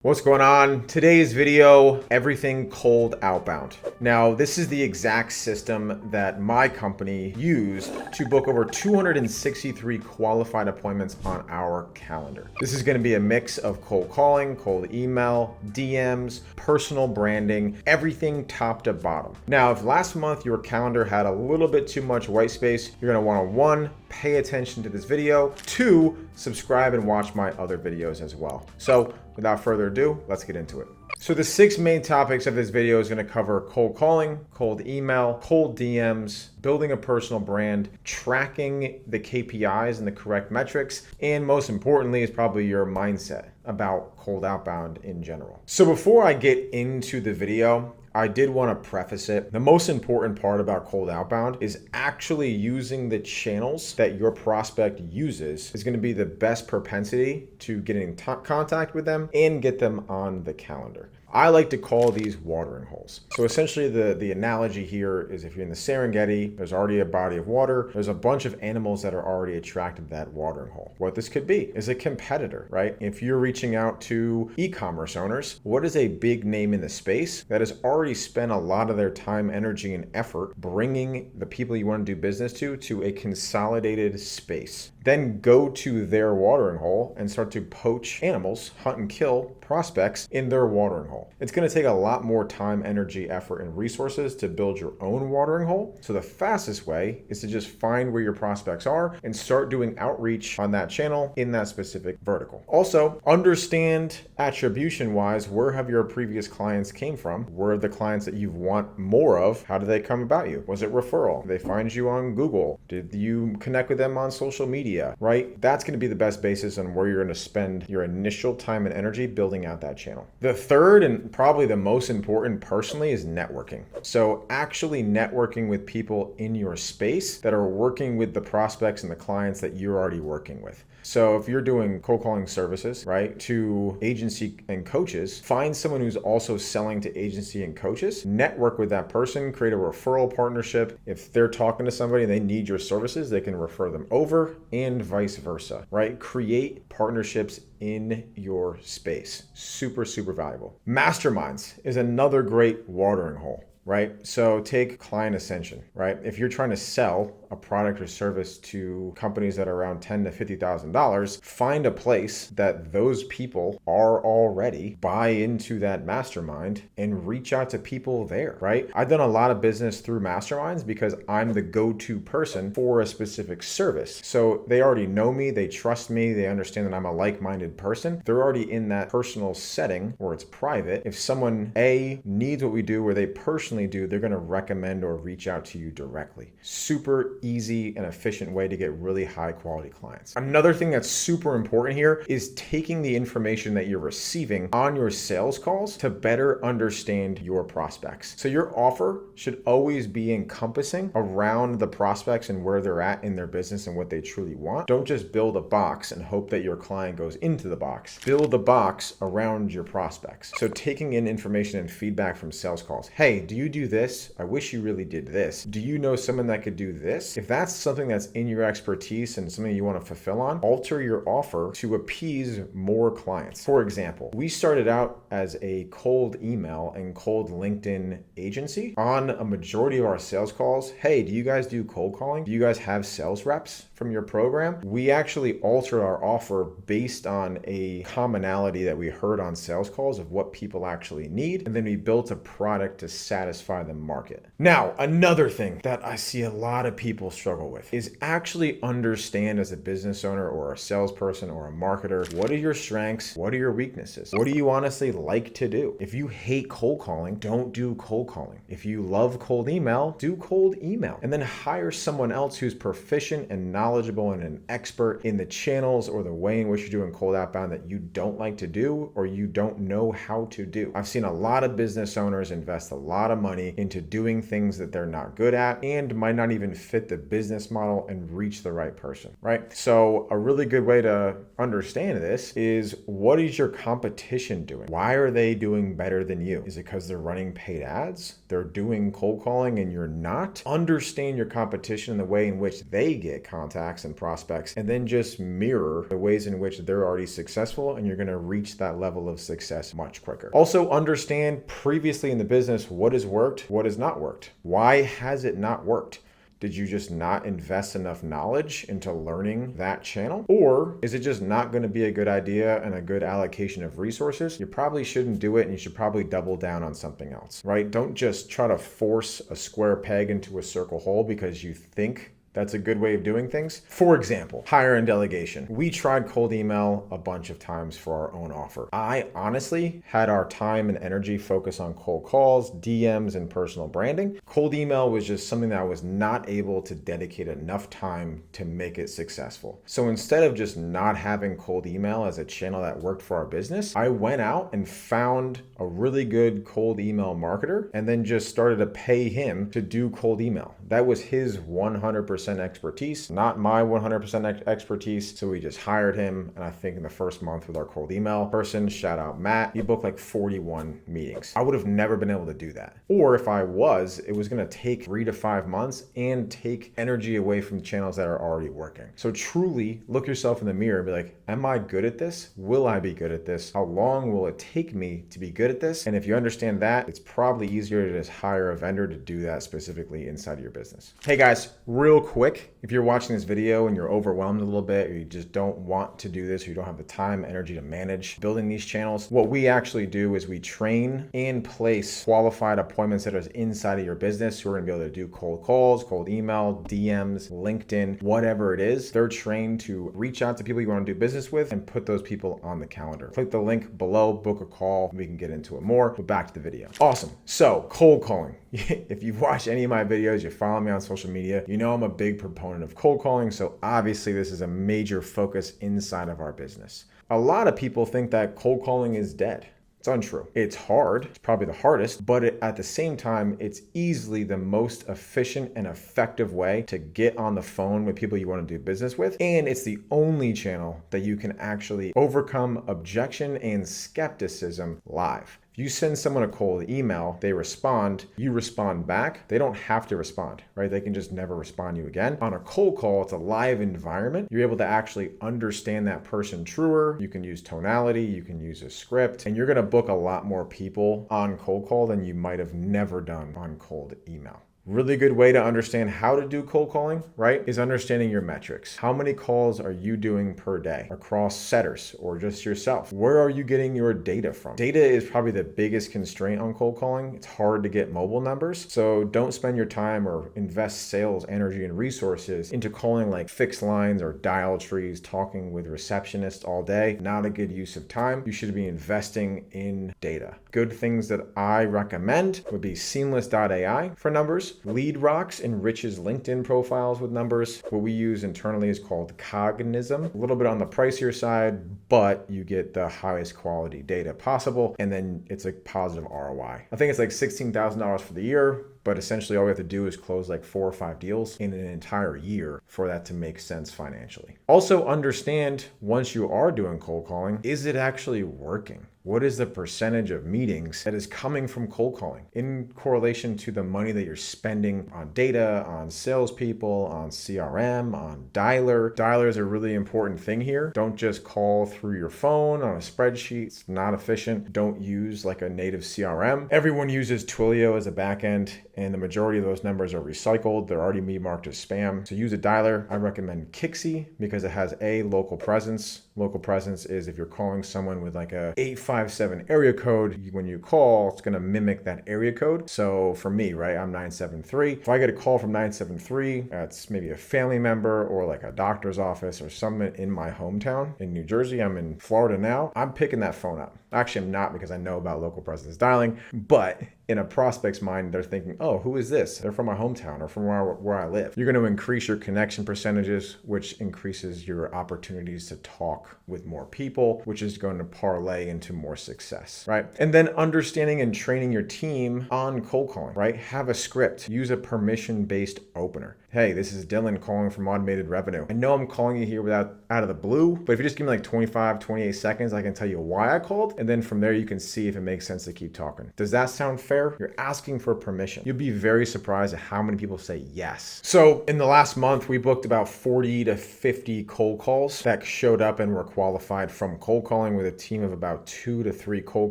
What's going on? Today's video, everything cold outbound. Now, this is the exact system that my company used to book over 263 qualified appointments on our calendar. This is going to be a mix of cold calling, cold email, DMs, personal branding, everything top to bottom. Now, if last month your calendar had a little bit too much white space, you're going to want to one, pay attention to this video, two, subscribe and watch my other videos as well. So without further ado, let's get into it. So the 6 main topics of this video is going to cover cold calling, cold email, cold DMs, building a personal brand, tracking the KPIs and the correct metrics, and most importantly is probably your mindset about cold outbound in general. So before I get into the video, I did want to preface it. The most important part about cold outbound is actually using the channels that your prospect uses is going to be the best propensity to get in contact with them and get them on the calendar. I like to call these watering holes. So essentially the analogy here is if you're in the Serengeti, there's already a body of water, there's a bunch of animals that are already attracted to that watering hole. What this could be is a competitor, right? If you're reaching out to e-commerce owners, what is a big name in the space that has already spent a lot of their time, energy, and effort bringing the people you want to do business to a consolidated space? Then go to their watering hole and start to poach animals, hunt and kill prospects in their watering hole. It's going to take a lot more time, energy, effort, and resources to build your own watering hole. So the fastest way is to just find where your prospects are and start doing outreach on that channel in that specific vertical. Also, understand attribution-wise, where have your previous clients came from? Where are the clients that you want more of? How do they come about you? Was it referral? Did they find you on Google? Did you connect with them on social media, right? That's going to be the best basis on where you're going to spend your initial time and energy building out that channel. The third and probably the most important personally is networking. So actually networking with people in your space that are working with the prospects and the clients that you're already working with. So if you're doing cold calling services, right, to agency and coaches, find someone who's also selling to agency and coaches, network with that person, create a referral partnership. If they're talking to somebody and they need your services, they can refer them over and vice versa, right? Create partnerships in your space. Super, super valuable. Masterminds is another great watering hole. Right? So take client ascension, right? If you're trying to sell a product or service to companies that are around $10,000 to $50,000, find a place that those people are already, buy into that mastermind and reach out to people there, right? I've done a lot of business through masterminds because I'm the go-to person for a specific service. So they already know me, they trust me, they understand that I'm a like-minded person. They're already in that personal setting where it's private. If someone A, needs what we do where they personally do, they're going to recommend or reach out to you directly. Super easy and efficient way to get really high quality clients. Another thing that's super important here is taking the information that you're receiving on your sales calls to better understand your prospects. So your offer should always be encompassing around the prospects and where they're at in their business and what they truly want. Don't just build a box and hope that your client goes into the box. Build a box around your prospects. So taking in information and feedback from sales calls. Hey, do you do this? I wish you really did this. Do you know someone that could do this? If that's something that's in your expertise and something you want to fulfill on, alter your offer to appease more clients. For example, we started out as a cold email and cold LinkedIn agency. On a majority of our sales calls, hey, do you guys do cold calling? Do you guys have sales reps from your program? We actually altered our offer based on a commonality that we heard on sales calls of what people actually need. And then we built a product to satisfy the market. Now, another thing that I see a lot of people struggle with is actually understand as a business owner or a salesperson or a marketer, what are your strengths? What are your weaknesses? What do you honestly like to do? If you hate cold calling, don't do cold calling. If you love cold email, do cold email. And then hire someone else who's proficient and knowledgeable and an expert in the channels or the way in which you're doing cold outbound that you don't like to do or you don't know how to do. I've seen a lot of business owners invest a lot of money into doing things that they're not good at and might not even fit the business model and reach the right person, right? So a really good way to understand this is, what is your competition doing? Why are they doing better than you? Is it because they're running paid ads? They're doing cold calling and you're not? Understand your competition and the way in which they get contacts and prospects, and then just mirror the ways in which they're already successful, and you're going to reach that level of success much quicker. Also, understand previously in the business what has worked, what has not worked. Why has it not worked? Did you just not invest enough knowledge into learning that channel? Or is it just not going to be a good idea and a good allocation of resources? You probably shouldn't do it, and you should probably double down on something else, right? Don't just try to force a square peg into a circle hole because you think that's a good way of doing things. For example, hire and delegation. We tried cold email a bunch of times for our own offer. I honestly had our time and energy focus on cold calls, DMs, and personal branding. Cold email was just something that I was not able to dedicate enough time to make it successful. So instead of just not having cold email as a channel that worked for our business, I went out and found a really good cold email marketer and then just started to pay him to do cold email. That was his 100% expertise, not my 100% expertise. So we just hired him. And I think in the first month with our cold email person, shout out Matt, he booked like 41 meetings. I would have never been able to do that. Or if I was, it was going to take 3 to 5 months and take energy away from channels that are already working. So truly look yourself in the mirror and be like, am I good at this? Will I be good at this? How long will it take me to be good at this? And if you understand that, it's probably easier to just hire a vendor to do that specifically inside of your business. Hey guys, real quick, if you're watching this video and you're overwhelmed a little bit, or you just don't want to do this, or you don't have the time, energy to manage building these channels, what we actually do is we train and place qualified appointment setters inside of your business who are going to be able to do cold calls, cold email, DMs, LinkedIn, whatever it is. They're trained to reach out to people you want to do business with and put those people on the calendar. Click the link below, book a call. We can get into it more, but back to the video. Awesome. So cold calling. If you've watched any of my videos, you follow me on social media, you know I'm a big proponent of cold calling. So obviously this is a major focus inside of our business. A lot of people think that cold calling is dead. It's untrue. It's hard. It's probably the hardest, but at the same time, it's easily the most efficient and effective way to get on the phone with people you want to do business with. And it's the only channel that you can actually overcome objection and skepticism live. If you send someone a cold email, they respond, you respond back, they don't have to respond, right? They can just never respond to you again. On a cold call, it's a live environment. You're able to actually understand that person truer. You can use tonality, you can use a script, and you're going to book a lot more people on cold call than you might have never done on cold email. Really good way to understand how to do cold calling, right, is understanding your metrics. How many calls are you doing per day across setters or just yourself? Where are you getting your data from? Data is probably the biggest constraint on cold calling. It's hard to get mobile numbers. So don't spend your time or invest sales, energy, and resources into calling like fixed lines or dial trees, talking with receptionists all day. Not a good use of time. You should be investing in data. Good things that I recommend would be Seamless.ai for numbers. LeadRocks enriches LinkedIn profiles with numbers. What we use internally is called Cognism. A little bit on the pricier side, but you get the highest quality data possible, and then it's a positive ROI. I think it's like $16,000 for the year, but essentially all we have to do is close like 4 or 5 deals in an entire year for that to make sense financially. Also understand, once you are doing cold calling, is it actually working? What is the percentage of meetings that is coming from cold calling in correlation to the money that you're spending on data, on salespeople, on CRM, on dialer? Dialer is a really important thing here. Don't just call through your phone on a spreadsheet. It's not efficient. Don't use like a native CRM. Everyone uses Twilio as a backend, and the majority of those numbers are recycled. They're already marked as spam. So use a dialer. I recommend Kixi because it has a local presence. Local presence is if you're calling someone with like a 857 area code, when you call, it's going to mimic that area code. So for me, right, I'm 973. If I get a call from 973, that's maybe a family member or like a doctor's office or someone in my hometown in New Jersey. I'm in Florida now. I'm picking that phone up. Actually, I'm not, because I know about local presence dialing, but in a prospect's mind, they're thinking, oh, who is this? They're from my hometown or from where I live. You're going to increase your connection percentages, which increases your opportunities to talk with more people, which is going to parlay into more success, right? And then understanding and training your team on cold calling, right? Have a script. Use a permission-based opener. Hey, this is Dylan calling from Automated Revenue. I know I'm calling you here out of the blue, but if you just give me like 25, 28 seconds, I can tell you why I called. And then from there, you can see if it makes sense to keep talking. Does that sound fair? You're asking for permission. You'll be very surprised at how many people say yes. So in the last month, we booked about 40 to 50 cold calls that showed up and were qualified from cold calling with a team of about 2 to 3 cold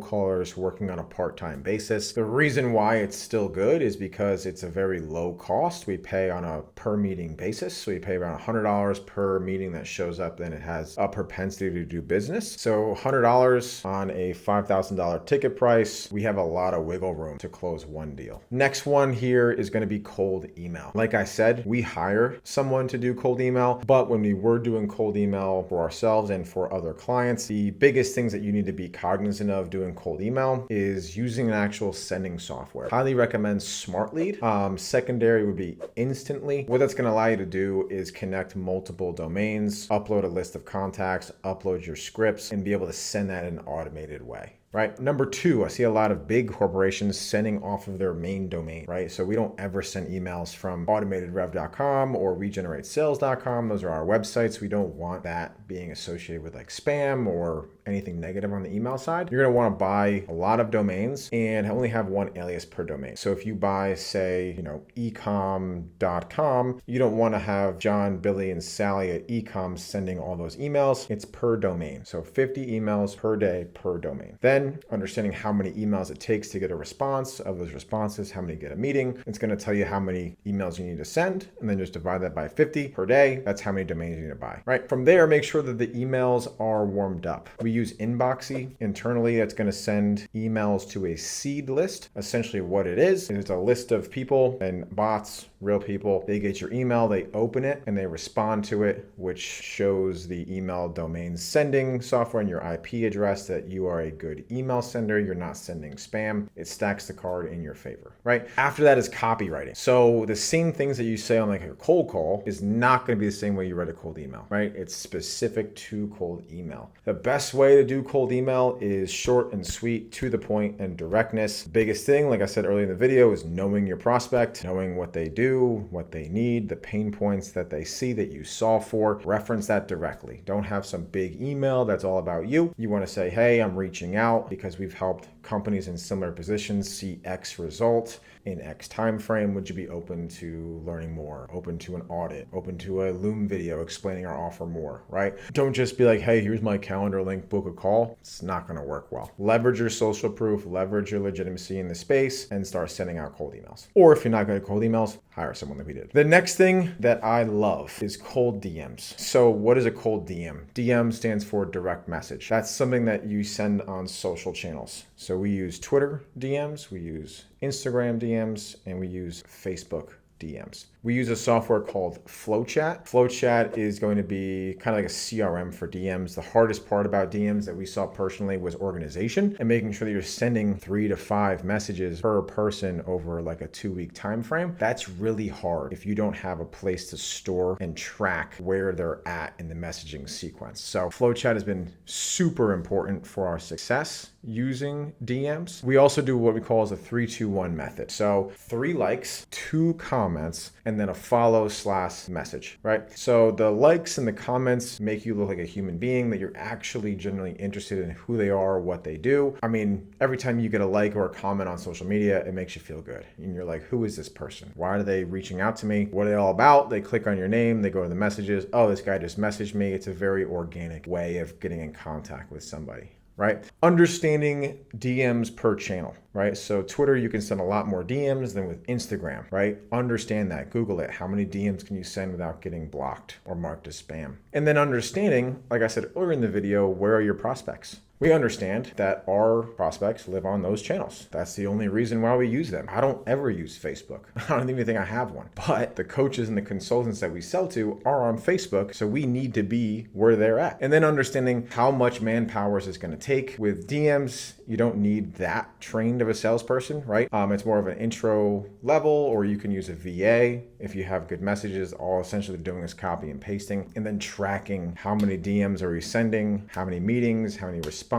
callers working on a part-time basis. The reason why it's still good is because it's a very low cost. We pay on a per meeting basis. So we pay around $100 per meeting that shows up, then it has a propensity to do business. So $100 on a $5,000 ticket price, we have a lot of wiggle room to close one deal. Next one here is going to be cold email. Like I said, we hire someone to do cold email, but when we were doing cold email for ourselves and for other clients, the biggest things that you need to be cognizant of doing cold email is using an actual sending software. Highly recommend SmartLead. Secondary would be Instantly. What that's going to allow you to do is connect multiple domains, upload a list of contacts, upload your scripts, and be able to send that in an automated way. Right. Number 2, I see a lot of big corporations sending off of their main domain, right? So we don't ever send emails from automatedrev.com or regeneratesales.com. Those are our websites. We don't want that being associated with like spam or anything negative on the email side. You're going to want to buy a lot of domains and only have one alias per domain. So if you buy, say, ecom.com, you don't want to have John, Billy, and Sally at ecom sending all those emails. It's per domain. So 50 emails per day per domain. Then understanding how many emails it takes to get a response. Of those responses, how many get a meeting. It's going to tell you how many emails you need to send, and then just divide that by 50 per day. That's how many domains you need to buy, right? From there, make sure that the emails are warmed up. We use Inboxy internally. That's going to send emails to a seed list. Essentially what it is a list of people and bots, real people. They get your email, they open it, and they respond to it, which shows the email domain sending software and your IP address that you are a good email sender. You're not sending spam. It stacks the card in your favor, right? After that is copywriting. So the same things that you say on like a cold call is not going to be the same way you write a cold email, right? It's specific to cold email. The best way to do cold email is short and sweet, to the point, and directness. Biggest thing, like I said earlier in the video, is knowing your prospect, knowing what they do, what they need, the pain points that they see that you solve for. Reference that directly. Don't have some big email that's all about you. You want to say, hey, I'm reaching out because we've helped companies in similar positions see X result in X time frame. Would you be open to learning more, open to an audit, open to a Loom video explaining our offer more, right? Don't just be like, hey, here's my calendar link, book a call. It's not going to work well. Leverage your social proof, leverage your legitimacy in the space, and start sending out cold emails. Or if you're not good at cold emails, hire someone that we did. The next thing that I love is cold DMs. So what is a cold DM? DM stands for direct message. That's something that you send on social channels. So we use Twitter DMs, we use Instagram DMs, and we use Facebook DMs. We use a software called FlowChat. FlowChat is going to be kind of like a CRM for DMs. The hardest part about DMs that we saw personally was organization and making sure that you're sending 3 to 5 messages per person over like a 2-week time frame. That's really hard if you don't have a place to store and track where they're at in the messaging sequence. So FlowChat has been super important for our success using DMs. We also do what we call as a 3-2-1 method. So 3 likes, 2 comments, and then a follow/message, right? So the likes and the comments make you look like a human being, that you're actually genuinely interested in who they are, what they do. I mean, every time you get a like or a comment on social media, it makes you feel good. And you're like, who is this person? Why are they reaching out to me? What are they all about? They click on your name, they go to the messages. Oh, this guy just messaged me. It's a very organic way of getting in contact with somebody. Right? Understanding DMs per channel, right? So Twitter, you can send a lot more DMs than with Instagram, right? Understand that. Google it. How many DMs can you send without getting blocked or marked as spam? And then understanding, like I said earlier in the video, where are your prospects? We understand that our prospects live on those channels. That's the only reason why we use them. I don't ever use Facebook. I don't even think I have one. But the coaches and the consultants that we sell to are on Facebook, so we need to be where they're at. And then understanding how much manpower is this going to take. With DMs, you don't need that trained of a salesperson, right? It's more of an intro level, or you can use a VA if you have good messages. All essentially doing is copy and pasting, and then tracking how many DMs are we sending, how many meetings, how many responses,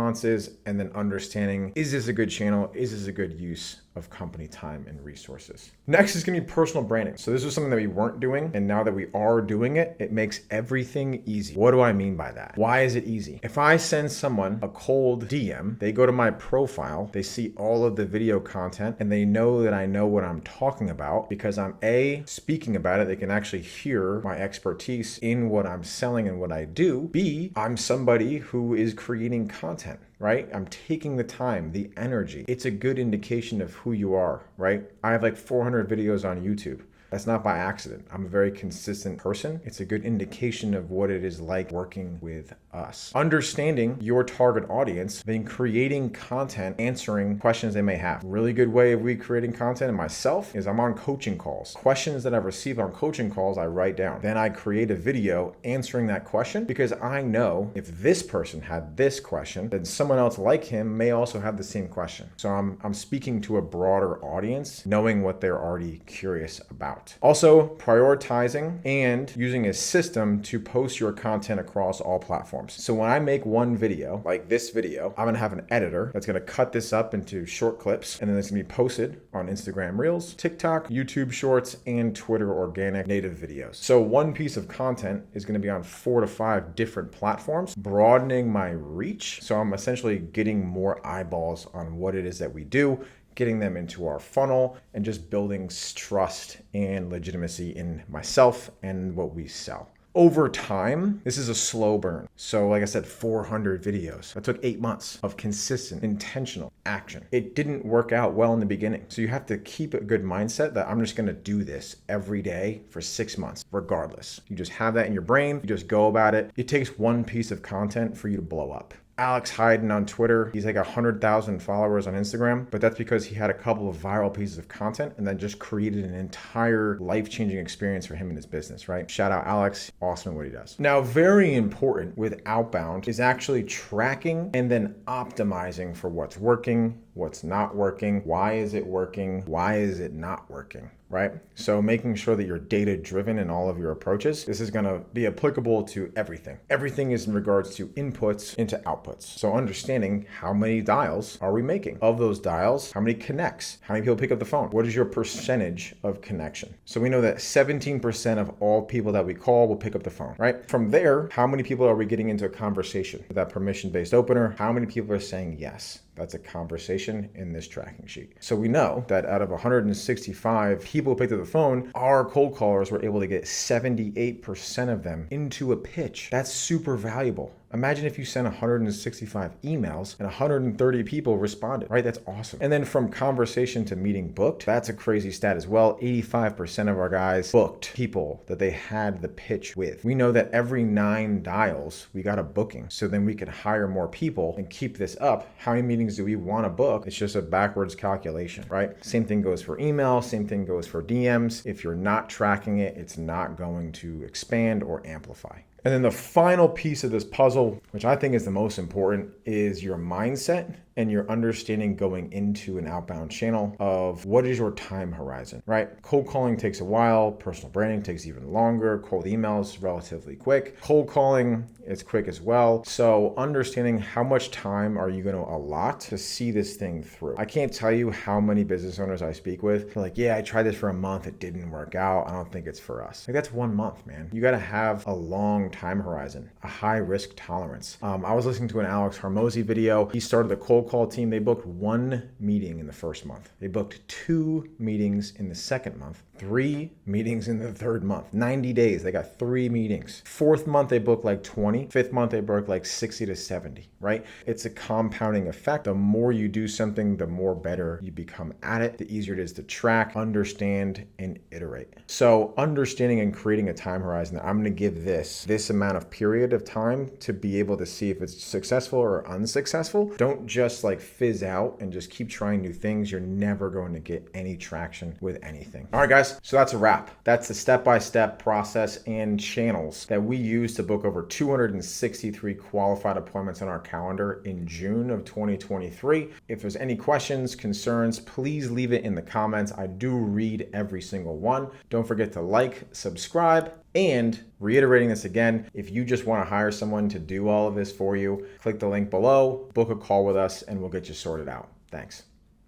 and then understanding, is this a good channel? Is this a good use of company time and resources. Next is going to be personal branding. So this was something that we weren't doing, and now that we are doing it, it makes everything easy. What do I mean by that? Why is it easy? If I send someone a cold DM, they go to my profile, they see all of the video content, and they know that I know what I'm talking about because I'm A, speaking about it. They can actually hear my expertise in what I'm selling and what I do. B, I'm somebody who is creating content, right? I'm taking the time, the energy. It's a good indication of who you are, right? I have like 400 videos on YouTube. That's not by accident. I'm a very consistent person. It's a good indication of what it is like working with us. Understanding your target audience, then creating content, answering questions they may have. Really good way of creating content and myself is I'm on coaching calls. Questions that I've received on coaching calls, I write down. Then I create a video answering that question because I know if this person had this question, then someone else like him may also have the same question. So I'm speaking to a broader audience, knowing what they're already curious about. Also, prioritizing and using a system to post your content across all platforms. So when I make one video, like this video, I'm gonna have an editor that's gonna cut this up into short clips, and then it's gonna be posted on Instagram Reels, TikTok, YouTube Shorts, and Twitter organic native videos. So one piece of content is gonna be on 4 to 5 different platforms, broadening my reach. So I'm essentially getting more eyeballs on what it is that we do, getting them into our funnel, and just building trust and legitimacy in myself and what we sell. Over time, this is a slow burn. So like I said, 400 videos. That took 8 months of consistent, intentional action. It didn't work out well in the beginning. So you have to keep a good mindset that I'm just gonna do this every day for 6 months, regardless. You just have that in your brain, you just go about it. It takes one piece of content for you to blow up. Alex Hayden on Twitter, he's like 100,000 followers on Instagram, but that's because he had a couple of viral pieces of content and then just created an entire life-changing experience for him in his business, right? Shout out Alex, awesome at what he does. Now, very important with Outbound is actually tracking and then optimizing for what's working, what's not working, why is it working, why is it not working, right? So making sure that you're data driven in all of your approaches. This is gonna be applicable to everything. Everything is in regards to inputs into outputs. So understanding how many dials are we making? Of those dials, how many connects? How many people pick up the phone? What is your percentage of connection? So we know that 17% of all people that we call will pick up the phone, right? From there, how many people are we getting into a conversation with that permission-based opener? How many people are saying yes? That's a conversation in this tracking sheet. So we know that out of 165 people who picked up the phone, our cold callers were able to get 78% of them into a pitch. That's super valuable. Imagine if you sent 165 emails and 130 people responded, right? That's awesome. And then from conversation to meeting booked, that's a crazy stat as well. 85% of our guys booked people that they had the pitch with. We know that every 9 dials, we got a booking. So then we could hire more people and keep this up. How many meetings do we want to book? It's just a backwards calculation, right? Same thing goes for email. Same thing goes for DMs. If you're not tracking it, it's not going to expand or amplify. And then the final piece of this puzzle, which I think is the most important, is your mindset and your understanding going into an outbound channel of what is your time horizon, right? Cold calling takes a while. Personal branding takes even longer. Cold emails, relatively quick. Cold calling is quick as well. So understanding how much time are you going to allot to see this thing through. I can't tell you how many business owners I speak with. They're like, yeah, I tried this for a month. It didn't work out. I don't think it's for us. Like that's 1 month, man. You got to have a long time horizon, a high risk tolerance. I was listening to an Alex Hormozy video. He started the cold call team. They booked 1 meeting in the first month. They booked 2 meetings in the second month, 3 meetings in the third month. 90 days, they got 3 meetings. 4th month, they booked like 20. 5th month, they booked like 60 to 70, right? It's a compounding effect. The more you do something, the more better you become at it, the easier it is to track, understand, and iterate. So understanding and creating a time horizon that I'm going to give this amount of period of time to be able to see if it's successful or unsuccessful. Don't just like fizz out and just keep trying new things. You're never going to get any traction with anything. All right, guys. So that's a wrap. That's the step-by-step process and channels that we use to book over 263 qualified appointments on our calendar in June of 2023. If there's any questions, concerns, please leave it in the comments. I do read every single one. Don't forget to like, subscribe, and reiterating this again, if you just want to hire someone to do all of this for you, click the link below, book a call with us, and we'll get you sorted out. Thanks.